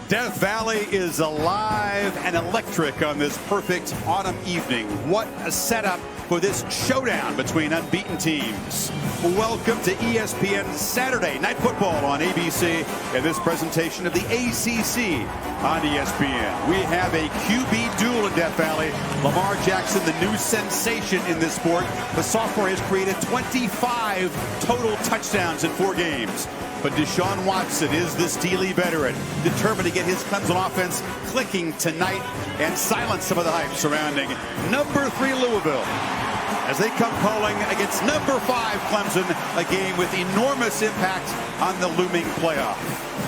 Death Valley is alive and electric on this perfect autumn evening. What a setup for this showdown between unbeaten teams. Welcome to ESPN's Saturday Night Football on ABC and this presentation of the ACC on ESPN. We have a QB duel in Death Valley. Lamar Jackson, the new sensation in this sport. The sophomore has created 25 total touchdowns in 4 games. But Deshaun Watson is the steely veteran, determined to get his Clemson offense clicking tonight and silence some of the hype surrounding number 3 Louisville as they come calling against number 5 Clemson, a game with enormous impact on the looming playoff.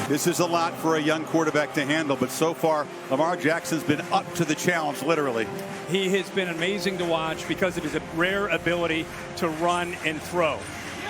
This is a lot for a young quarterback to handle, but so far Lamar Jackson's been up to the challenge, literally. He has been amazing to watch because of his rare ability to run and throw.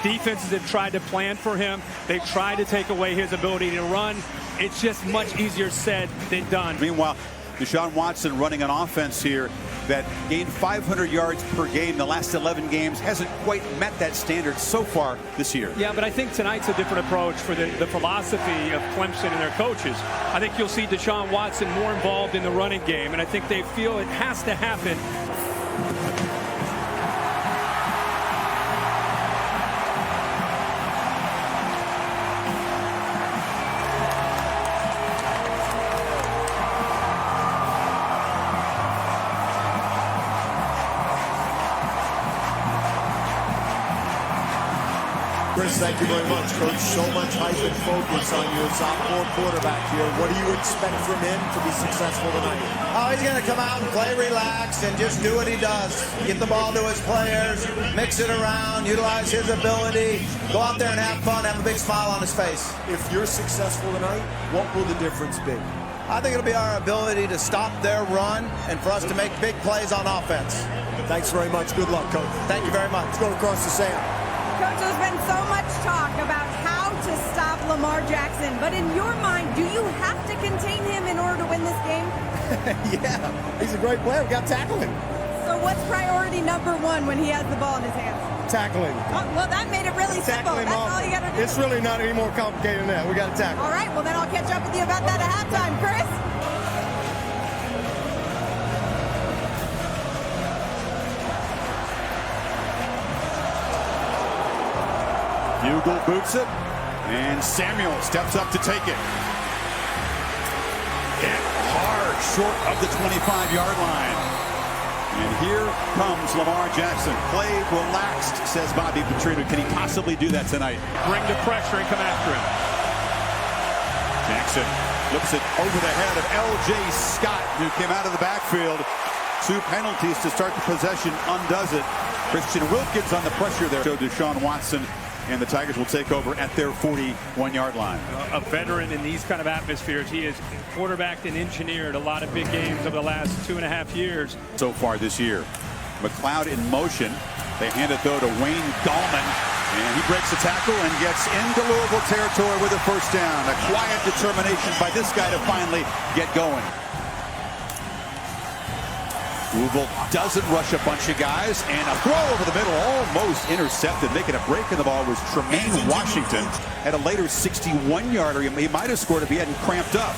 Defenses have tried to plan for him. They've tried to take away his ability to run. It's just much easier said than done. Meanwhile, Deshaun Watson running an offense here that gained 500 yards per game the last 11 games, hasn't quite met that standard so far this year. Yeah, but I think tonight's a different approach for the philosophy of Clemson and their coaches. I think you'll see Deshaun Watson more involved in the running game, and I think they feel it has to happen. Chris, thank you very much, Coach. So much hype and focus on your sophomore quarterback here. What do you expect from him to be successful tonight? Oh, he's going to come out and play relaxed and just do what he does. Get the ball to his players, mix it around, utilize his ability, go out there and have fun, have a big smile on his face. If you're successful tonight, what will the difference be? I think it'll be our ability to stop their run and for us to make big plays on offense. Thanks very much. Good luck, Coach. Thank you very much. Let's go across to Sam. Coach, there's been so much talk about how to stop Lamar Jackson, but in your mind, do you have to contain him in order to win this game? Yeah, he's a great player. We've got to tackle him. So what's priority number 1 when he has the ball in his hands? Tackling. Oh, well, that made it really simple. That's all you got to do. It's really not any more complicated than that. We got to tackle. All right, well, then I'll catch up with you about that at halftime, Chris. Bugle boots it, and Samuel steps up to take it. Hit hard, short of the 25-yard line. And here comes Lamar Jackson. Play relaxed, says Bobby Petrino. Can he possibly do that tonight? Bring the pressure and come after him. Jackson flips it over the head of L.J. Scott, who came out of the backfield. 2 penalties to start the possession, undoes it. Christian Wilkins on the pressure there. So Deshaun Watson and the Tigers will take over at their 41-yard line. A veteran in these kind of atmospheres. He has quarterbacked and engineered a lot of big games over the last 2.5 years. So far this year. McLeod in motion. They hand it, though, to Wayne Gallman. And he breaks the tackle and gets into Louisville territory with a first down. A quiet determination by this guy to finally get going. Louisville doesn't rush a bunch of guys, and a throw over the middle, almost intercepted. Making a break in the ball was Tremaine Washington. At a later 61-yarder, he might have scored if he hadn't cramped up.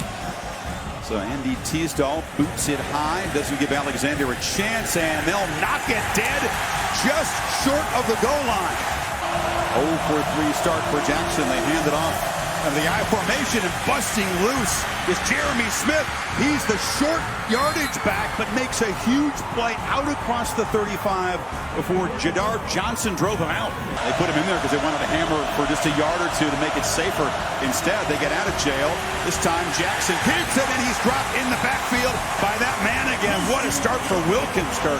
So Andy Teasdall boots it high, doesn't give Alexander a chance, and they'll knock it dead just short of the goal line. 0 for 3 start for Jackson. They hand it off. And the I formation, and busting loose is Jeremy Smith. He's the short yardage back, but makes a huge play out across the 35 before Jadar Johnson drove him out. They put him in there because they wanted to hammer for just a yard or 2 to make it safer. Instead, they get out of jail. This time, Jackson keeps it, and he's dropped in the backfield by that man again. What a start for Wilkins, Kirk.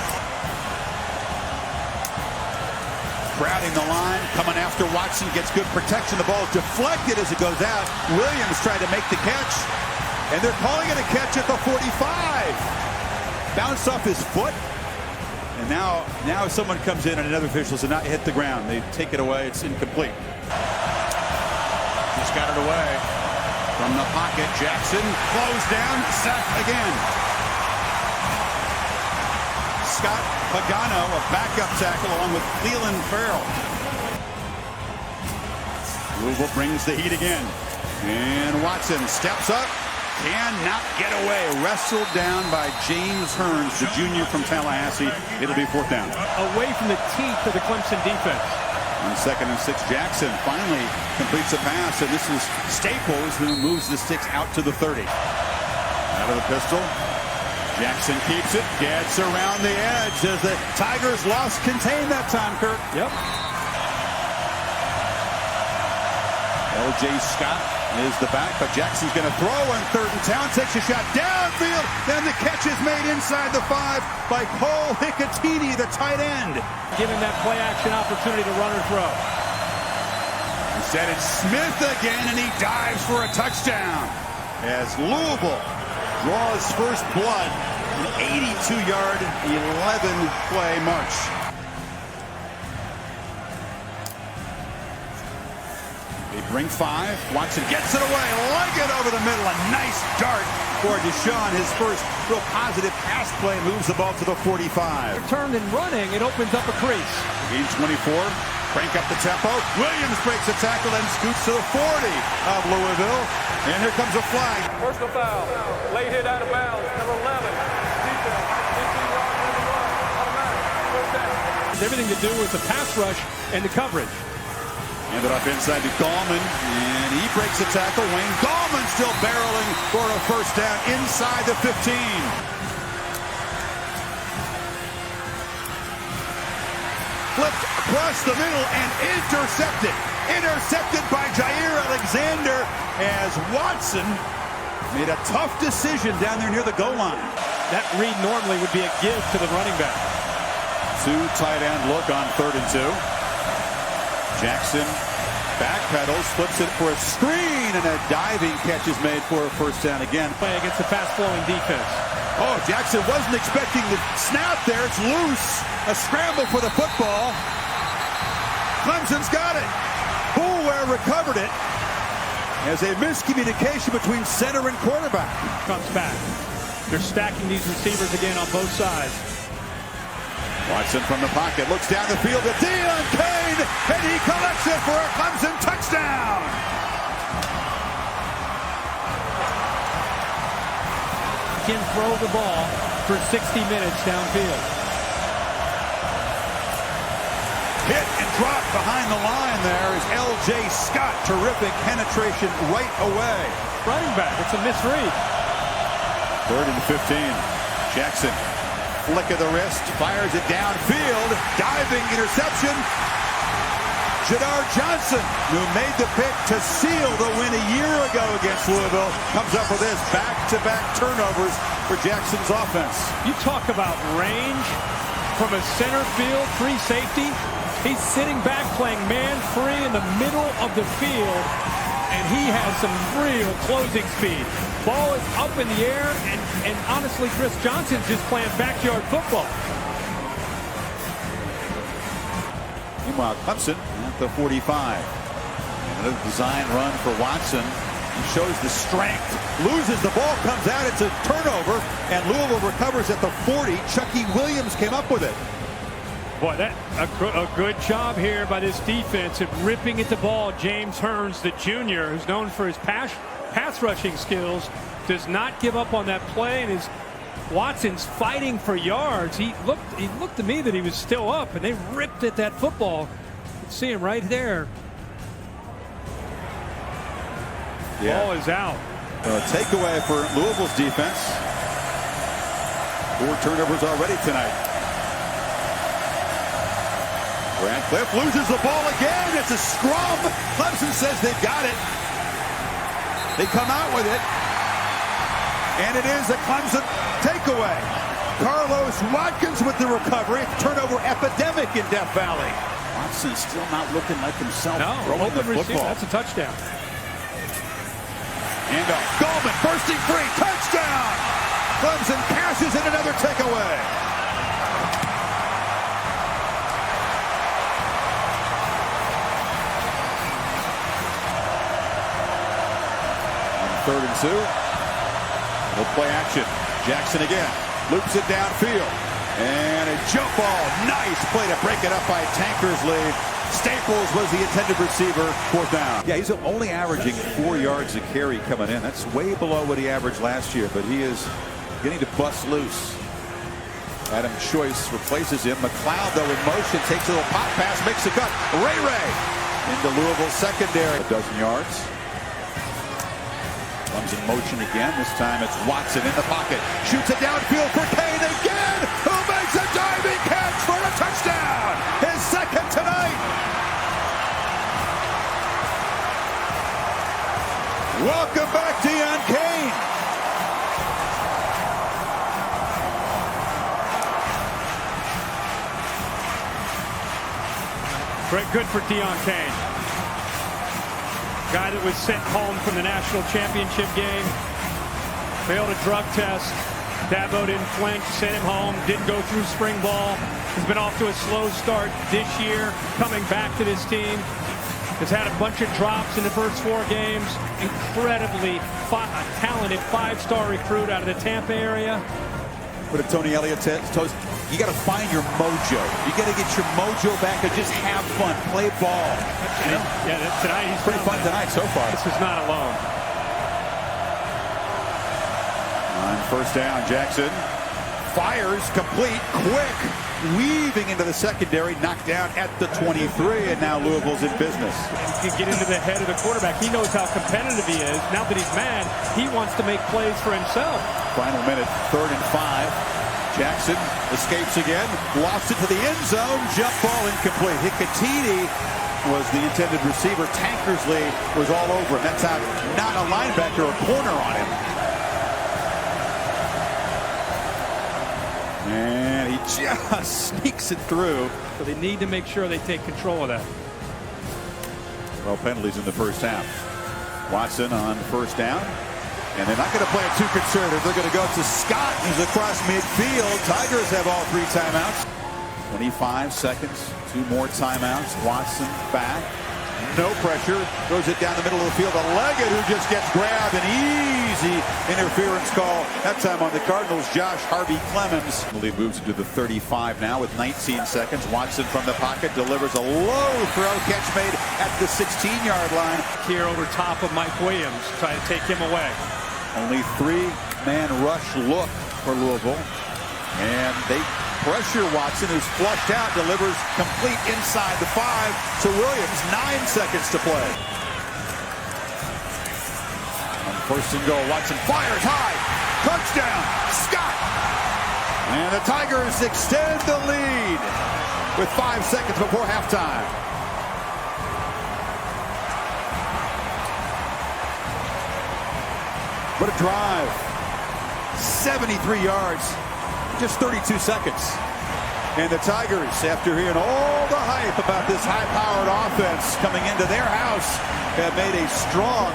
Crowding the line, coming after Watson, gets good protection. The ball is deflected as it goes out. Williams tried to make the catch, and they're calling it a catch at the 45. Bounced off his foot, and now someone comes in and another official said not hit the ground. They take it away. It's incomplete. Just got it away from the pocket. Jackson closed down, sacked again. Scott Pagano, a backup tackle, along with Cleveland Farrell. Louisville brings the heat again. And Watson steps up, cannot get away. Wrestled down by James Hearns, the junior from Tallahassee. It'll be 4th down. Away from the teeth of the Clemson defense. On 2nd and 6, Jackson finally completes a pass, and this is Staples who moves the sticks out to the 30. Out of the pistol. Jackson keeps it, gets around the edge as the Tigers lost contain that time, Kurt. Yep. L.J. Scott is the back, but Jackson's going to throw on 3rd and 10. Takes a shot downfield, then the catch is made inside the 5 by Cole Hicatini, the tight end. Given that play action opportunity to run or throw. Instead it's Smith again, and he dives for a touchdown as Louisville draws first blood, an 82-yard, 11-play march. They bring 5. Watson gets it away, leg it over the middle. A nice dart for Deshaun. His first real positive pass play, moves the ball to the 45. Turned and running, it opens up a crease. Gain 24. Crank up the tempo. Williams breaks a tackle and scoots to the 40 of Louisville. And here comes a flag. Personal foul. Late hit out of bounds. Number 11. Defense. 15 yards on the run. Automatic. First down. Everything to do with the pass rush and the coverage. Handed off inside to Gallman, and he breaks a tackle. Wayne Gallman still barreling for a first down inside the 15. Flipped across the middle and intercepted. Intercepted by Jair Alexander as Watson made a tough decision down there near the goal line. That read normally would be a give to the running back. 2 tight end look on 3rd and 2. Jackson backpedals, flips it for a screen, and a diving catch is made for a first down again. Play against the fast-flowing defense. Oh, Jackson wasn't expecting the snap there. It's loose. A scramble for the football. Clemson's got it. Boulware recovered it as a miscommunication between center and quarterback. Comes back. They're stacking these receivers again on both sides. Watson from the pocket looks down the field to Deion Kane, and he collects it for a Clemson touchdown. Can throw the ball for 60 minutes downfield. Hit and drop behind the line there is L.J. Scott. Terrific penetration right away. Running back, it's a misread. 3rd and 15. Jackson, flick of the wrist, fires it downfield. Diving interception. Jadar Johnson, who made the pick to seal the win a year ago against Louisville, comes up with this back-to-back turnovers for Jackson's offense. You talk about range from a center field, free safety. He's sitting back playing man-free in the middle of the field, and he has some real closing speed. Ball is up in the air, and honestly, Chris Johnson's just playing backyard football. Meanwhile, Clemson at the 45. Another design run for Watson. He shows the strength, loses the ball, comes out, it's a turnover, and Louisville recovers at the 40. Chucky Williams came up with it. Boy, a good job here by this defense at ripping at the ball. James Hearns, the junior, who's known for his pass rushing skills, does not give up on that play, and Watson's fighting for yards. He looked to me that he was still up, and they ripped at that football. You can see him right there. Yeah. Ball is out. A takeaway for Louisville's defense. 4 turnovers already tonight. Radcliffe loses the ball again. It's a scrum. Clemson says they've got it. They come out with it. And it is a Clemson takeaway. Carlos Watkins with the recovery. Turnover epidemic in Death Valley. Watson still not looking like himself. No, throwing the receiver, football. that's a touchdown. And Gallman bursting free. Touchdown! Clemson cashes in another takeaway. On 3rd and 2. Little play action. Jackson again. Loops it downfield. And a jump ball. Nice play to break it up by Tankersley Staples was the intended receiver. 4th down. Yeah, he's only averaging 4 yards a carry coming in. That's way below what he averaged last year, but he is getting to bust loose. Adam Choice replaces him. McLeod, though, in motion, takes a little pop pass, makes the cut. Ray into Louisville secondary. 12 yards. Comes in motion again. This time it's Watson in the pocket. Shoots it downfield for Kane again, who makes a diving catch for a touchdown. His 2nd tonight. Welcome back, Deon Kane. Good for Deon Kane. Guy that was sent home from the national championship game. Failed a drug test. Dabo didn't flinch, sent him home. Didn't go through spring ball. He's been off to a slow start this year. Coming back to this team. Has had a bunch of drops in the first 4 games. Incredibly talented 5-star recruit out of the Tampa area. What did Tony Elliott say? You got to find your mojo. You got to get your mojo back and just have fun, play ball. You know? Yeah, tonight he's pretty fun tonight so far. This is not alone. On 1st down, Jackson fires complete, quick, weaving into the secondary, knocked down at the 23, and now Louisville's in business. He can get into the head of the quarterback. He knows how competitive he is. Now that he's mad, he wants to make plays for himself. Final minute, 3rd and 5. Jackson escapes again, lost it to the end zone, jump ball incomplete. Hicatini was the intended receiver. Tankersley was all over him. That's not a linebacker, a corner on him. And he just sneaks it through. So they need to make sure they take control of that. Well, penalties in the first half. Watson on 1st down. And they're not going to play it too conservative. They're going to go to Scott, who's across midfield. Tigers have all 3 timeouts. 25 seconds, 2 more timeouts. Watson back. No pressure. Throws it down the middle of the field to Leggett, who just gets grabbed. An easy interference call. That time on the Cardinals, Josh Harvey Clemens. He moves into the 35 now with 19 seconds. Watson from the pocket delivers a low throw, catch made at the 16-yard line. Here over top of Mike Williams, trying to take him away. Only 3-man rush look for Louisville. And they pressure Watson, who's flushed out, delivers complete inside the 5 to Williams. 9 seconds to play. On 1st and goal, Watson fires high. Touchdown, Scott. And the Tigers extend the lead with 5 seconds before halftime. What a drive. 73 yards, just 32 seconds. And the Tigers, after hearing all the hype about this high-powered offense coming into their house, have made a strong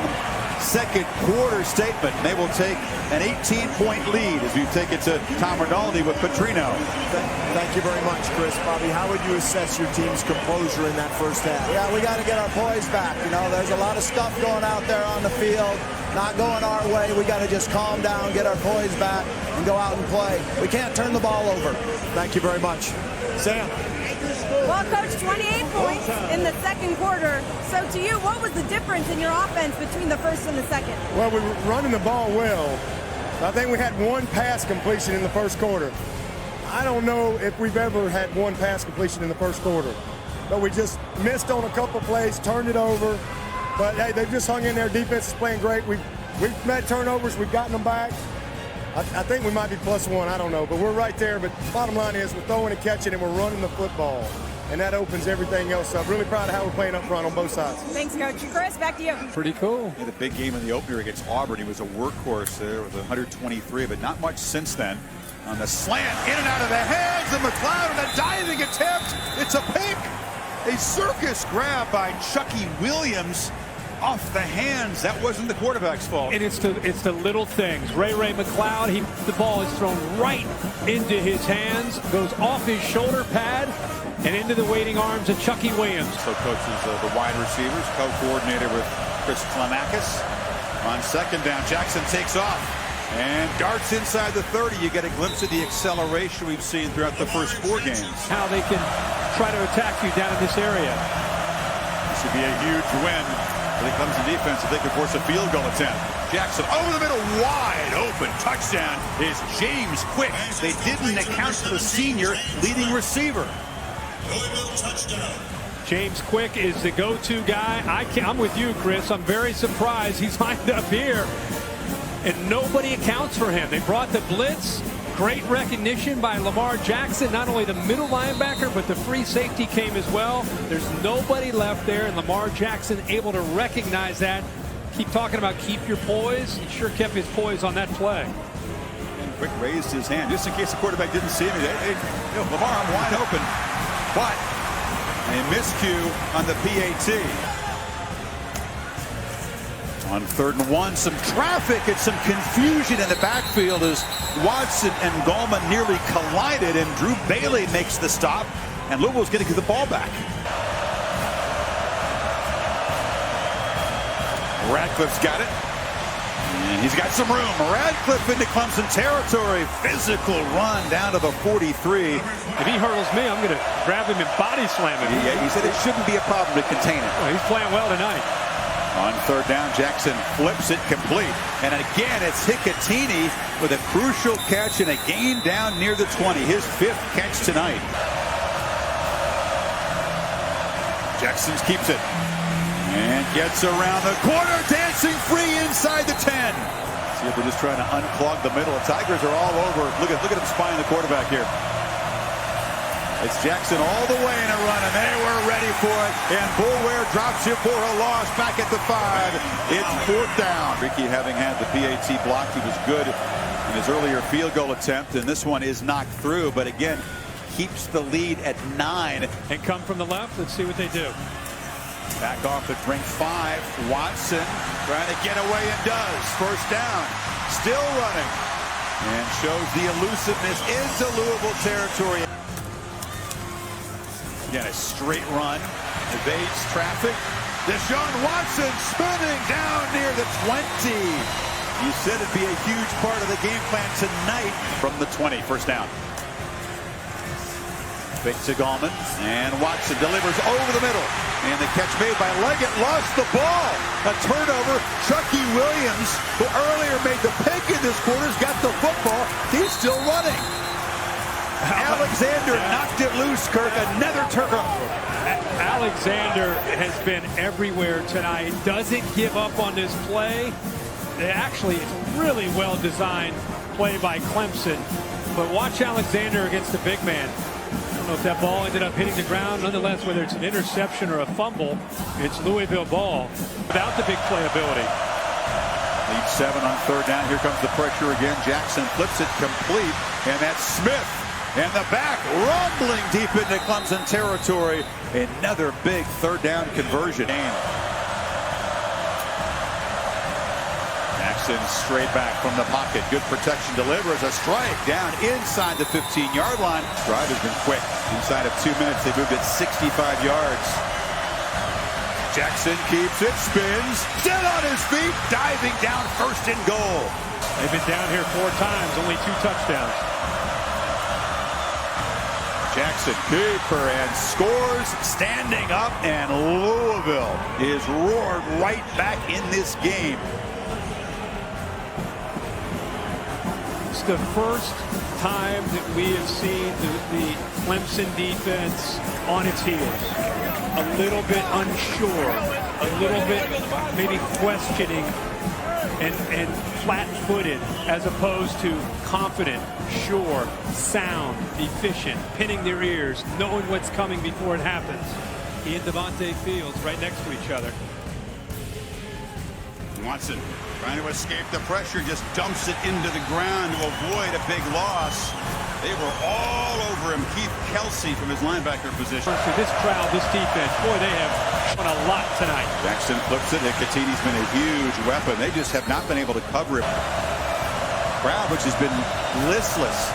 2nd quarter statement. They will take an 18-point lead as we take it to Tom Rinaldi with Petrino. Thank you very much, Chris. Bobby, how would you assess your team's composure in that first half? Yeah, we got to get our poise back. You know, there's a lot of stuff going out there on the field. Not going our way. We got to just calm down, get our poise back, and go out and play. We can't turn the ball over. Thank you very much. Sam. Well, Coach, 28 points in the 2nd quarter. So to you, what was the difference in your offense between the 1st and the 2nd? Well, we were running the ball well. I think we had 1 pass completion in the 1st quarter. I don't know if we've ever had 1 pass completion in the 1st quarter. But we just missed on a couple plays, turned it over. But, hey, they've just hung in there. Defense is playing great. We've had turnovers. We've gotten them back. I think we might be +1. I don't know. But we're right there. But bottom line is we're throwing and catching, and we're running the football. And that opens everything else up. Really proud of how we're playing up front on both sides. Thanks, Coach. Chris, back to you. Pretty cool. He had a big game in the opener against Auburn. He was a workhorse there with 123, but not much since then. On the slant, in and out of the hands of McLeod, and a diving attempt. It's a pick. A circus grab by Chucky Williams. Off the hands. That wasn't the quarterback's fault. And it's the little things. Ray McLeod, the ball is thrown right into his hands, goes off his shoulder pad, and into the waiting arms of Chucky Williams. So coaches the wide receivers, co-coordinator with Chris Clemakis. On 2nd down, Jackson takes off. And darts inside the 30. You get a glimpse of the acceleration we've seen throughout the first 4 games. How they can try to attack you down in this area. This would be a huge win for the Clemson defense if they could force a field goal attempt. Jackson over the middle, wide open. Touchdown is James Quick. They didn't account for the senior leading receiver. James Quick is the go-to guy. I'm with you, Chris. I'm very surprised he's lined up here, and nobody accounts for him. They brought the blitz. Great recognition by Lamar Jackson. Not only the middle linebacker, but the free safety came as well. There's nobody left there, and Lamar Jackson able to recognize that. Keep talking about keep your poise. He sure kept his poise on that play. And Quick raised his hand just in case the quarterback didn't see him. Lamar, I'm wide open. But a miscue on the PAT. On 3rd and 1, some traffic and some confusion in the backfield as Watson and Gallman nearly collided, and Drew Bailey makes the stop, and Louisville's going to get the ball back. Radcliffe's got it, and he's got some room. Radcliffe into Clemson territory. Physical run down to the 43. If he hurdles me, I'm going to grab him and body slam him. Yeah, he said it shouldn't be a problem to contain it. Well, he's playing well tonight. On 3rd down, Jackson flips it complete. And again, it's Hicatini with a crucial catch and a gain down near the 20. His 5th catch tonight. Jackson keeps it. And gets around the corner, dancing free inside the 10. See if they're just trying to unclog the middle. The Tigers are all over. Look at him spying the quarterback here. It's Jackson all the way in a run, and they were ready for it. And Boulware drops it for a loss back at the 5. It's 4th down. Ricky, having had the PAT blocked, he was good in his earlier field goal attempt, and this one is knocked through, but again, keeps the lead at 9. And come from the left. Let's see what they do. Back off at ring 5. Watson trying to get away and does. 1st down. Still running. And shows the elusiveness into Louisville territory. Again, a straight run. Evades traffic. Deshaun Watson spinning down near the 20. You said it'd be a huge part of the game plan tonight from the 20. 1st down. Fake to Gallman, and Watson delivers over the middle. And the catch made by Leggett, lost the ball. A turnover. Chucky Williams, who earlier made the pick in this quarter, has got the football. He's still running. Alexander knocked it loose, Kirk. Another turnover. Alexander has been everywhere tonight. Doesn't give up on this play. Actually, it's a really well-designed play by Clemson. But watch Alexander against the big man. I don't know if that ball ended up hitting the ground. Nonetheless, whether it's an interception or a fumble, it's Louisville ball without the big playability. Lead 7 on 3rd down. Here comes the pressure again. Jackson flips it complete, and that's Smith. And the back rumbling deep into Clemson territory. Another big 3rd down conversion. Jackson straight back from the pocket. Good protection, delivers a strike down inside the 15-yard line. Drive has been quick. Inside of 2 minutes, they moved it 65 yards. Jackson keeps it, spins, still on his feet, diving down 1st and goal. They've been down here 4 times, only 2 touchdowns. Jackson keeper and scores, standing up, and Louisville is roared right back in this game. It's the first time that we have seen the Clemson defense on its heels. A little bit unsure, a little bit maybe questioning and flat-footed as opposed to confident, sure, sound, efficient, pinning their ears, knowing what's coming before it happens. He and Devontae Fields right next to each other. Watson trying to escape the pressure, just dumps it into the ground to avoid a big loss. They were all over him. Keith Kelsey from his linebacker position. For this crowd, this defense, boy, they have done a lot tonight. Jackson flips it. Hicatini's been a huge weapon. They just have not been able to cover him. Crowd, which has been listless,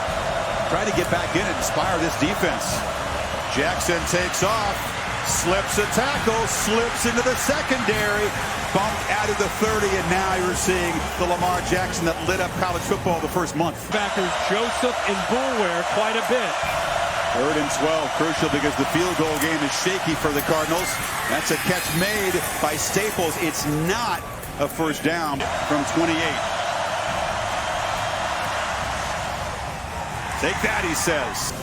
trying to get back in and inspire this defense. Jackson takes off, slips a tackle, slips into the secondary. bumped out of the 30, and now you're seeing the Lamar Jackson that lit up college football the first month. Backers Joseph and Boulware quite a bit. 3rd and 12, crucial because the field goal game is shaky for the Cardinals. That's a catch made by Staples. It's not a first down from 28. Take that, he says.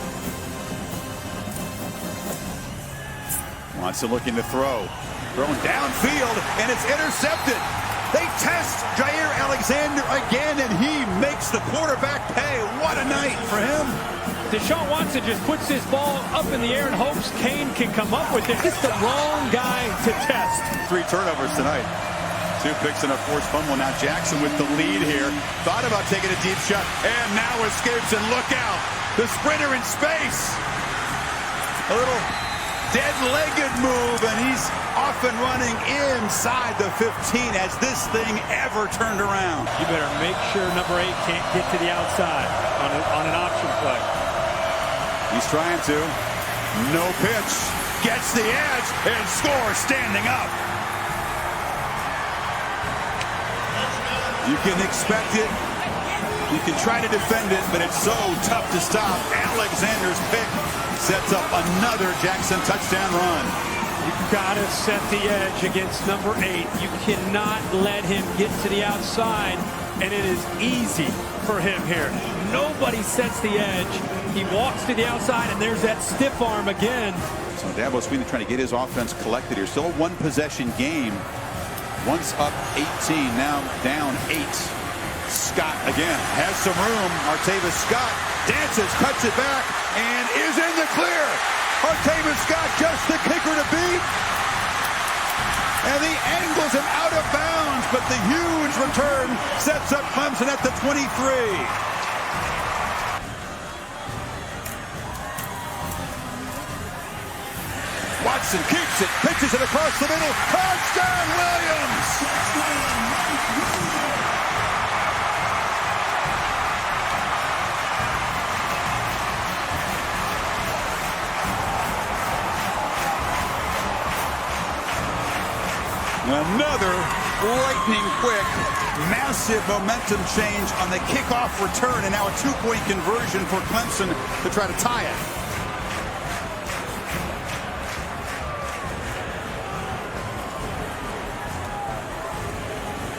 Watson looking to throw. Thrown downfield, and it's intercepted. They test Jair Alexander again, and he makes the quarterback pay. What a night for him. Deshaun Watson just puts his ball up in the air and hopes Kane can come up with it. It's the wrong guy to test. 3 turnovers tonight. 2 picks and a forced fumble. Now Jackson with the lead here. Thought about taking a deep shot, and now escapes, and look out. The sprinter in space. A little dead-legged move, and he's off and running inside the 15. Has this thing ever turned around? You better make sure number 8 can't get to the outside on an option play. He's trying to. No pitch. Gets the edge and scores standing up. You can expect it. You can try to defend it, but it's so tough to stop. Alexander's pick sets up another Jackson touchdown run. You've got to set the edge against number 8. You cannot let him get to the outside, and it is easy for him here. Nobody sets the edge. He walks to the outside, and there's that stiff arm again. So Dabo Swinney trying to get his offense collected here. Still a 1-possession game. Once up 18, now down 8. Scott again has some room. Martavis Scott dances, cuts it back, and is in the clear. Martavis Scott just the kicker to beat. And he angles him out of bounds, but the huge return sets up Clemson at the 23. Watson keeps it, pitches it across the middle. Touchdown, Williams! Another lightning quick, massive momentum change on the kickoff return, and now a 2-point conversion for Clemson to try to tie it.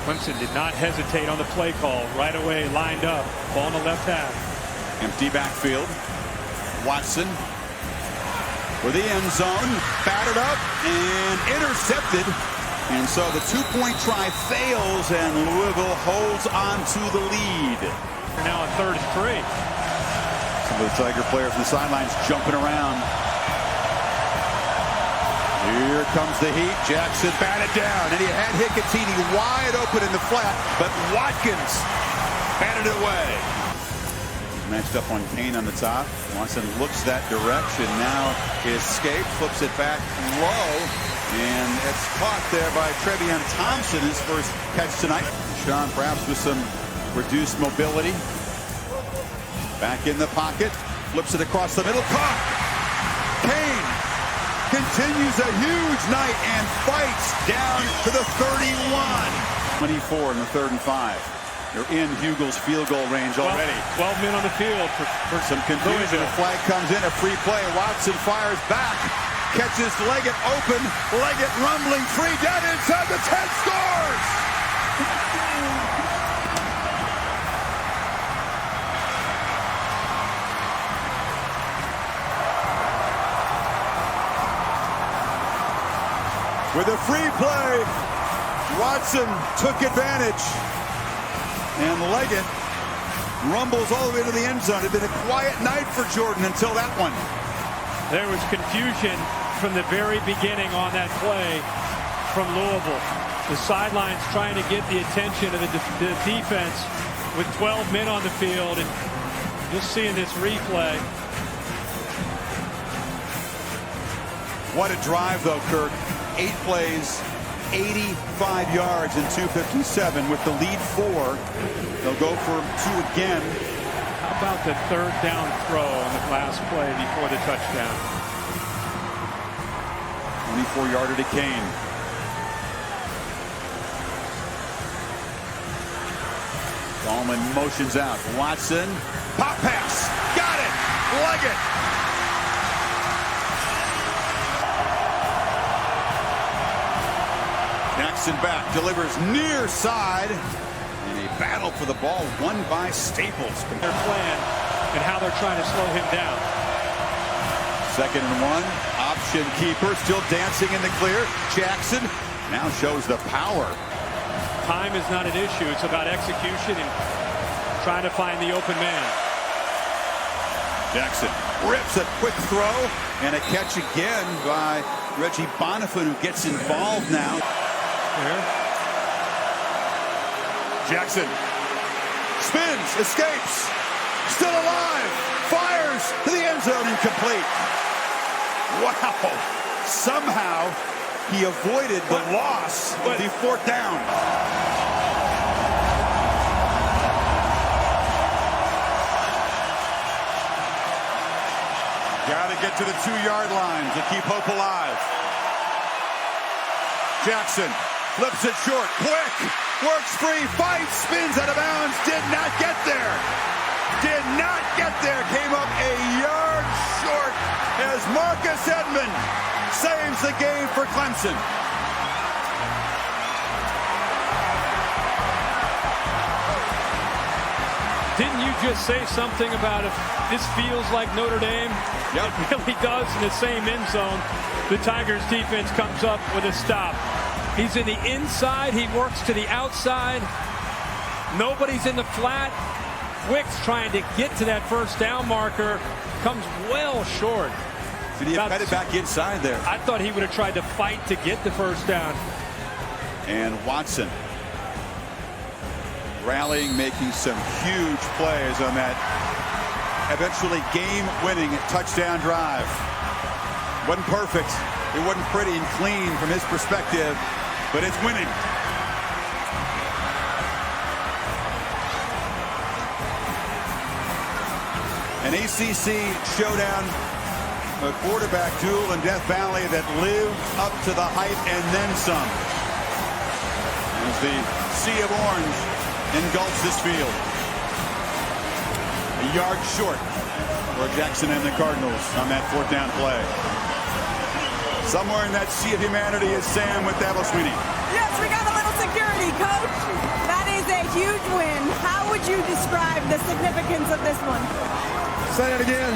Clemson did not hesitate on the play call. Right away, lined up. Ball in the left half. Empty backfield. Watson for the end zone. Batted up and intercepted. And so the 2-point try fails, and Louisville holds on to the lead. They're now on 3rd and 3. Some of the Tiger players on the sidelines jumping around. Here comes the heat. Jackson batted down, and he had Hicatini wide open in the flat, but Watkins batted it away. Matched up on Kane on the top. Watson looks that direction, now escapes, flips it back low, and it's caught there by Trevion Thompson, his first catch tonight. Sean perhaps with some reduced mobility. Back in the pocket, flips it across the middle, caught! Kane continues a huge night and fights down to the 31. 24 in the 3rd and 5. They're in Hugel's field goal range already. 12 men on the field for some confusion. A flag comes in, a free play. Watson fires back, catches Leggett open. Leggett rumbling free down inside the 10, scores! With a free play, Watson took advantage, and Leggett rumbles all the way to the end zone. It had been a quiet night for Jordan until that one. There was confusion from the very beginning on that play from Louisville. The sidelines trying to get the attention of the defense with 12 men on the field, and you'll see in this replay. What a drive, though, Kirk. 8 plays, 85 yards and 257 with the lead 4. They'll go for 2 again. How about the 3rd down throw on the last play before the touchdown? 24-yarder to Kane. Ballman motions out. Watson. Pop pass. Got it. Leggett. Jackson back. Delivers near side. And a battle for the ball won by Staples. Their plan and how they're trying to slow him down. 2nd and 1. Option keeper still dancing in the clear. Jackson now shows the power. Time is not an issue. It's about execution and trying to find the open man. Jackson rips a quick throw and a catch again by Reggie Bonifant, who gets involved now. There. Jackson spins, escapes, still alive, fires to the end zone, incomplete. Wow. Somehow he avoided the loss of the 4th down. Got to get to the 2-yard line to keep hope alive. Jackson flips it short, quick, works free, fights, spins out of bounds, did not get there. Did not get there, came up a yard short as Marcus Edmond saves the game for Clemson. Didn't you just say something about if this feels like Notre Dame? Yep. It really does in the same end zone. The Tigers defense comes up with a stop. He's in the inside. He works to the outside. Nobody's in the flat. Quick's trying to get to that 1st down marker. Comes well short. Did he have headed back inside there? I thought he would have tried to fight to get the 1st down. And Watson rallying, making some huge plays on that eventually game-winning touchdown drive. Wasn't perfect. It wasn't pretty and clean from his perspective, but it's winning. An ACC showdown, a quarterback duel in Death Valley that lived up to the hype and then some. As the sea of orange engulfs this field. A yard short for Jackson and the Cardinals on that 4th down play. Somewhere in that sea of humanity is Sam with Dabo Sweeney. Yes, we got a little security, Coach. That is a huge win. How would you describe the significance of this one? Say it again.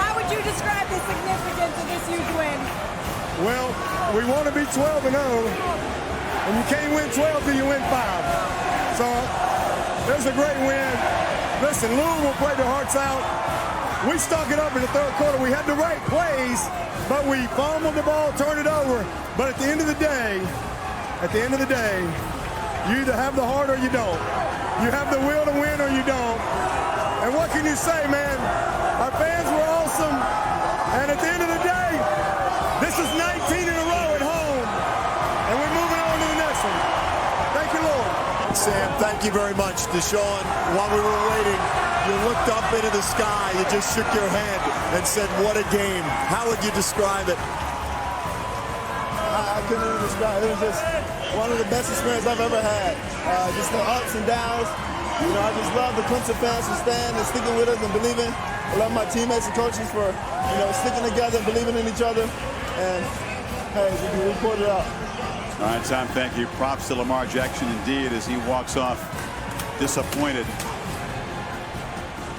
How would you describe the significance of this huge win? Well, we want to be 12-0, and you can't win 12 till you win 5. So there's a great win. Listen, Louisville played their hearts out. We stuck it up in the 3rd quarter. We had the right plays, but we fumbled the ball, turned it over. But at the end of the day, you either have the heart or you don't. You have the will to win or you don't. And what can you say, man? Our fans were awesome. And at the end of the day, this is 19 in a row at home. And we're moving on to the next one. Thank you, Lord. Sam, thank you very much. Deshaun, while we were waiting, you looked up into the sky, you just shook your head and said, what a game. How would you describe it? I couldn't even describe it. It was just one of the best experiences I've ever had. Just the ups and downs. You know, I just love the Clemson fans for staying and sticking with us and believing. I love my teammates and coaches for, you know, sticking together, believing in each other. And, hey, we pulled it out. All right, Tom, thank you. Props to Lamar Jackson indeed as he walks off disappointed.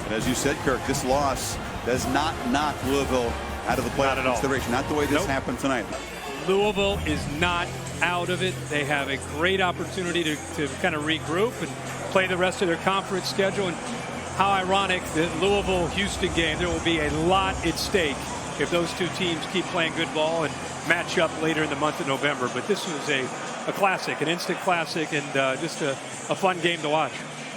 But as you said, Kirk, this loss does not knock Louisville out of the playoff consideration. Not the way this happened tonight. Louisville is not out of it. They have a great opportunity to kind of regroup and play the rest of their conference schedule. And how ironic that Louisville-Houston game, there will be a lot at stake if those two teams keep playing good ball and match up later in the month of November. But this was a classic, an instant classic, and just a fun game to watch.